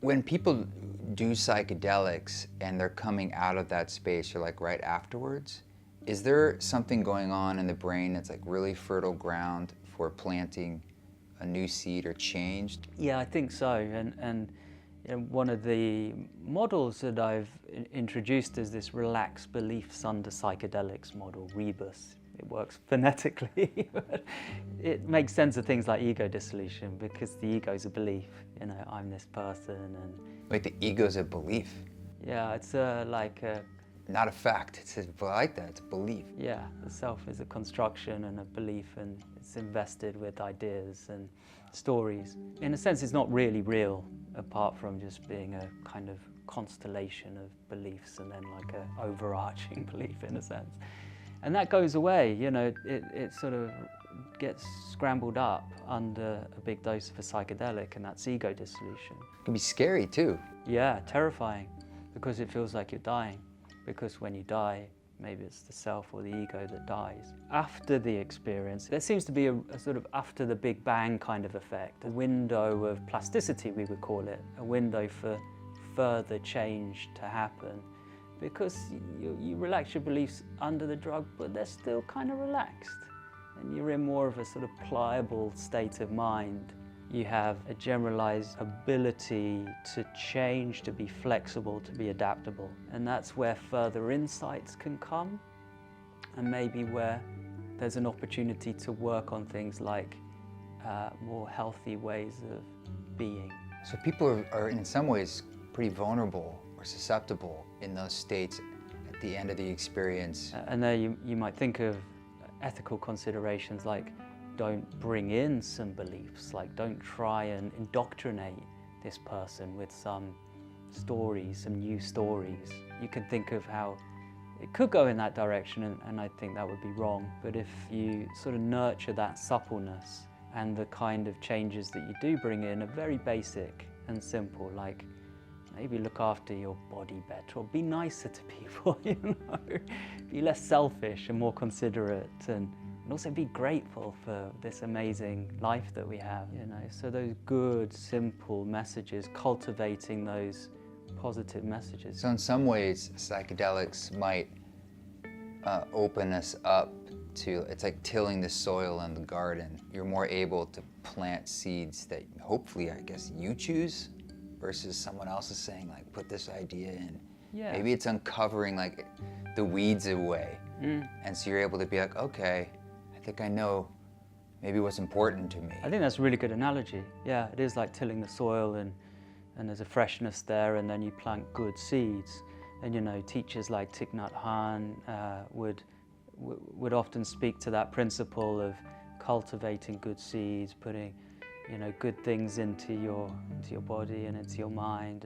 When people do psychedelics and they're coming out of that space, or like right afterwards, is there something going on in the brain that's like really fertile ground for planting a new seed or change? Yeah, I think so. And you know, one of the models that I've introduced is this relaxed beliefs under psychedelics model, rebus. It works phonetically. It makes sense of things like ego dissolution because the ego is a belief. You know, I'm this person, and Wait, the ego's a belief, yeah, it's like a not a fact. It's I like that. It's a belief. yeah, the self is a construction and a belief, and it's invested with ideas and stories. In a sense, it's not really real, apart from just being a kind of constellation of beliefs and then like an overarching belief in a sense. And that goes away, you know, it sort of gets scrambled up under a big dose of a psychedelic, and that's ego dissolution. It can be scary too. Yeah, terrifying, because it feels like you're dying. Because when you die, maybe it's the self or the ego that dies. After the experience, there seems to be a sort of after the Big Bang kind of effect, a window of plasticity, we would call it, a window for further change to happen. Because you relax your beliefs under the drug, but they're still kind of relaxed. And you're in more of a sort of pliable state of mind. You have a generalized ability to change, to be flexible, to be adaptable. And that's where further insights can come, and maybe where there's an opportunity to work on things like more healthy ways of being. So people are in some ways pretty vulnerable or susceptible in those states at the end of the experience. And there you might think of ethical considerations like don't bring in some beliefs, like don't try and indoctrinate this person with some stories, some new stories. You can think of how it could go in that direction, and I think that would be wrong. But if you sort of nurture that suppleness, and the kind of changes that you do bring in are very basic and simple, like maybe look after your body better, or be nicer to people, you know, be less selfish and more considerate, and also be grateful for this amazing life that we have, you know. So those good, simple messages, cultivating those positive messages. So in some ways, psychedelics might open us up to, it's like tilling the soil in the garden. You're more able to plant seeds that hopefully, I guess, you choose, versus someone else is saying, like, put this idea in. Yeah. Maybe it's uncovering like the weeds away. And so you're able to be like, okay, I think I know maybe what's important to me. I think that's a really good analogy. Yeah, it is like tilling the soil, and there's a freshness there, and then you plant good seeds. And you know, teachers like Thich Nhat Hanh would often speak to that principle of cultivating good seeds, putting, you know, good things into your body and into your mind.